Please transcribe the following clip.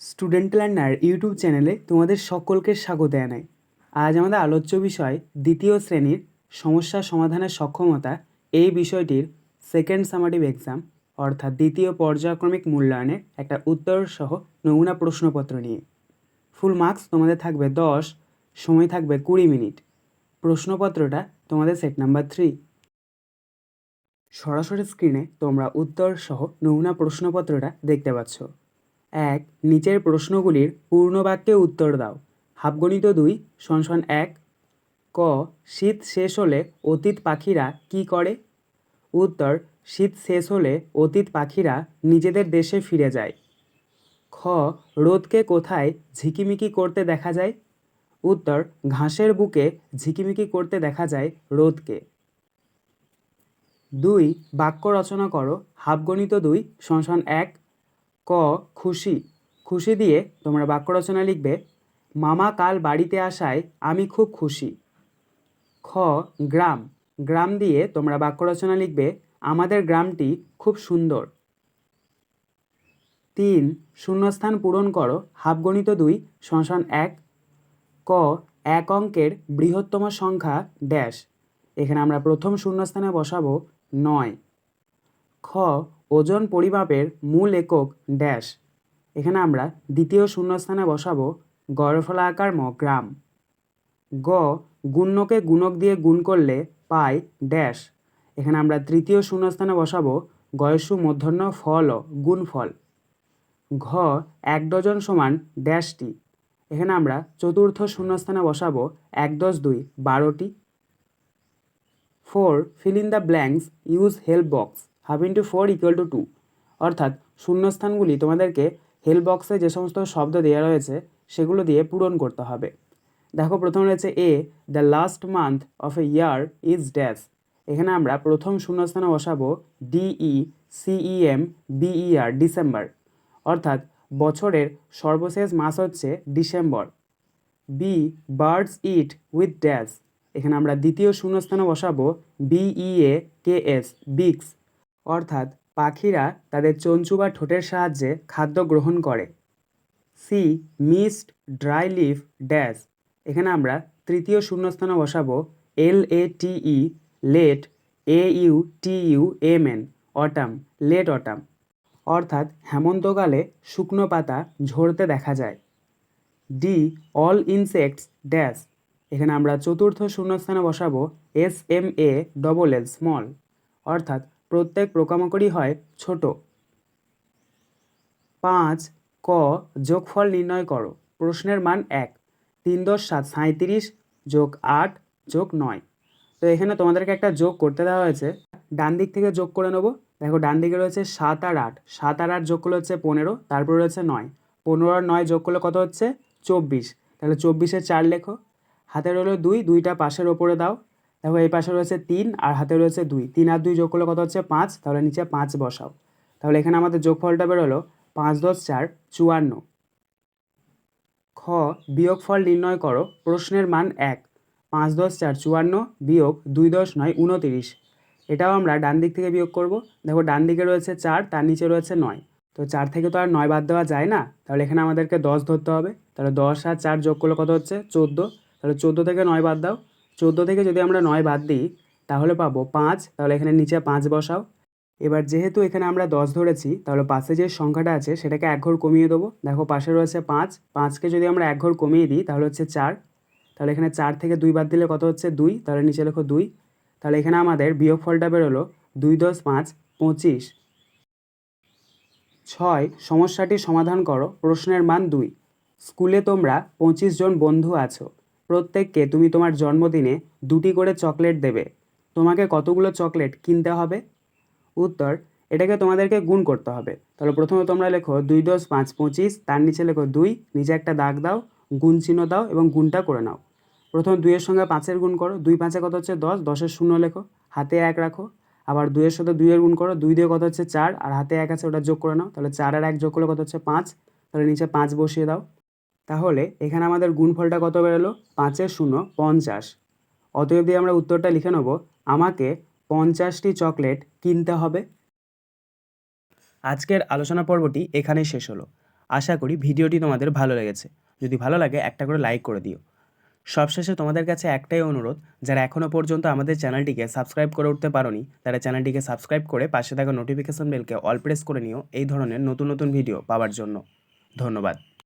Student learner YouTube চ্যানেলে তোমাদের সকলকে স্বাগত জানাই। আজ আমাদের আলোচ্য বিষয় দ্বিতীয় শ্রেণীর সমস্যা সমাধানের সক্ষমতা এই বিষয়টির সেকেন্ড সামাটিভ এক্সাম অর্থাৎ দ্বিতীয় পর্যায়ক্রমিক মূল্যায়নের একটা উত্তর সহ নমুনা প্রশ্নপত্র নিয়ে। ফুল মার্কস তোমাদের থাকবে 10, সময় থাকবে 20 মিনিট। প্রশ্নপত্রটা তোমাদের সেট নাম্বার 3। সরাসরি স্ক্রিনে তোমরা উত্তর সহ নমুনা প্রশ্নপত্রটা দেখতে পাচ্ছ। 1. নিচের প্রশ্নগুলির পূর্ণ বাক্যে উত্তর দাও। হাফগণিত 2 = 1। ক. শীত শেষ হলে অতীত পাখিরা কী করে? উত্তর: শীত শেষ হলে অতীত পাখিরা নিজেদের দেশে ফিরে যায়। খ. রোদকে কোথায় ঝিকিমিকি করতে দেখা যায়? উত্তর: ঘাসের বুকে ঝিকিমিকি করতে দেখা যায় রোদকে। 2. বাক্য রচনা করো। হাফগণিত 2 = 1। ক. খুশি। খুশি দিয়ে তোমরা বাক্য রচনা লিখবে, মামা কাল বাড়িতে আসায় আমি খুব খুশি। খ. গ্রাম। গ্রাম দিয়ে তোমরা বাক্য রচনা লিখবে, আমাদের গ্রামটি খুব সুন্দর। 3. শূন্যস্থান পূরণ করো। হাফগণিত 2 = 1। ক. এক অঙ্কের বৃহত্তম সংখ্যা ড্যাশ। এখানে আমরা প্রথম শূন্যস্থানে বসাবো 9। খ. ওজন পরিমাপের মূল একক ড্যাশ। এখানে আমরা দ্বিতীয় শূন্যস্থানে বসাবো গড়ফলা আকার গ্রাম। গ. গুণ্যকে গুণক দিয়ে গুণ করলে পাই ড্যাশ। এখানে আমরা তৃতীয় শূন্যস্থানে বসাবো গয়সু মূর্ধন্য ফল গুণফল। ঘ. 1 ডজন সমান ড্যাশটি। এখানে আমরা চতুর্থ শূন্যস্থানে বসাবো 1 + 2 12টি। 4. fill in the blanks, use help box, half into 4 = 2। অর্থাৎ শূন্যস্থানগুলি তোমাদেরকে হেল্প বক্সে যে সমস্ত শব্দ দেওয়া রয়েছে সেগুলো দিয়ে পূরণ করতে হবে। দেখো, প্রথম রয়েছে A, the last month of a year is dash. এখানে আমরা প্রথম শূন্যস্থানে বসাবো DECEMBER ডিসেম্বর। অর্থাৎ বছরের সর্বশেষ মাস হচ্ছে December. B. Birds eat with dash. এখানে আমরা দ্বিতীয় শূন্যস্থানে বসাবো BEAKS বিক্স। অর্থাৎ পাখিরা তাদের চঞ্চু বা ঠোঁটের সাহায্যে খাদ্য গ্রহণ করে। C. Mist dry leaf dash. এখানে আমরা তৃতীয় শূন্যস্থানে বসাবো LATE late AUTUMN autumn late autumn. অর্থাৎ হেমন্তকালে শুকনো পাতা ঝরতে দেখা যায়। ডি. All insects dash. এখানে আমরা চতুর্থ শূন্যস্থানে বসাবো SMALL স্মল। অর্থাৎ প্রত্যেক পোকামাকড়ই হয় ছোট। 5. ক. যোগফল নির্ণয় করো। প্রশ্নের মান 1। 3 × 7 = 37 + 8 + 9। তো এখানে তোমাদেরকে একটা যোগ করতে দেওয়া হয়েছে, ডান দিক থেকে যোগ করে নেবো। দেখো, ডান দিকে রয়েছে 7 আর 8, 7 আর 8 যোগ করলে হচ্ছে 15, তারপরে রয়েছে 9, 15 আর 9 যোগ করলে কত হচ্ছে 24। তাহলে 24-এর 4 লেখো। হাতে রইলো 2, 2টা পাশের ওপরে দাও। দেখো, এই পাশে রয়েছে 3 আর হাতে রয়েছে 2, 3 আর 2 যোগ করলে কত হচ্ছে 5, তাহলে নিচে 5 বসাও। তাহলে এখানে আমাদের যোগফলটা বেরোলো 5 × 10 = 4 54। খ. বিয়োগফল নির্ণয় করো। প্রশ্নের মান 1। 5 × 10 = 4 54 বিয়োগ 2 × 10 = 9 29। এটাও আমরা ডান দিক থেকে বিয়োগ করব। দেখো, ডান দিকে রয়েছে 4, তার নিচে রয়েছে 9। তো 4 থেকে তো আর 9 বাদ দেওয়া যায় না, তাহলে এখানে আমাদেরকে 10 ধরতে হবে। তাহলে 10 আর 4 যোগ করলে কত হচ্ছে 14। তাহলে 14 থেকে 9 বাদ দাও। 14 থেকে যদি আমরা 9 বাদ দিই তাহলে পাবো 5। তাহলে এখানে নিচে 5 বসাও। এবার যেহেতু এখানে আমরা 10 ধরেছি, তাহলে পাশে যে সংখ্যাটা আছে সেটাকে 1 ঘর কমিয়ে দেবো। দেখো, পাশে রয়েছে 5, 5কে যদি আমরা 1 ঘর কমিয়ে দিই তাহলে হচ্ছে 4। তাহলে এখানে 4 থেকে 2 বাদ দিলে কত হচ্ছে 2, তাহলে নিচে লেখো 2। তাহলে এখানে আমাদের বিয়োগফলটা বেরোলো 2 × 10 = 5 25। 6. সমস্যাটি সমাধান করো। প্রশ্নের মান 2। স্কুলে তোমরা 25 জন বন্ধু আছো। প্রত্যেককে তুমি তোমার জন্মদিনে 2টি করে চকলেট দেবে। তোমাকে কতগুলো চকলেট কিনতে হবে? উত্তর: এটাকে তোমাদেরকে গুণ করতে হবে। তাহলে প্রথমে তোমরা লেখো 2 × 10 = 5 25, তার নিচে লেখো 2, নিচে একটা দাগ দাও, গুণ চিহ্ন দাও এবং গুণটা করে নাও। প্রথমে 2 এর সঙ্গে 5-এর গুণ করো। 2 × 5 কত হচ্ছে 10, 10-এর শূন্য লেখো, হাতে 1 রাখো। আবার 2 এর সাথে 2 এর গুণ করো, 2 দিয়ে কত হচ্ছে 4, আর হাতে 1 আছে ওটা যোগ করে নাও। তাহলে 4 আর 1 যোগ করলে কত হচ্ছে 5, তাহলে নিচে 5 বসিয়ে দাও। তাহলে এখানে আমাদের গুণফলটা কত বেরোলো 5-এর শূন্য 50। অতএব দিয়ে আমরা উত্তরটা লিখে নেব, আমাকে 50টি চকলেট কিনতে হবে। আজকের আলোচনা পর্বটি এখানেই শেষ হলো। আশা করি ভিডিওটি তোমাদের ভালো লেগেছে। যদি ভালো লাগে একটা করে লাইক করে দিও। সবশেষে তোমাদের কাছে একটাই অনুরোধ, যারা এখনও পর্যন্ত আমাদের চ্যানেলটিকে সাবস্ক্রাইব করে উঠতে পারোনি তারা চ্যানেলটিকে সাবস্ক্রাইব করে পাশে থাকা নোটিফিকেশন বেলকে অল প্রেস করে নিও এই ধরনের নতুন নতুন ভিডিও পাওয়ার জন্য। ধন্যবাদ।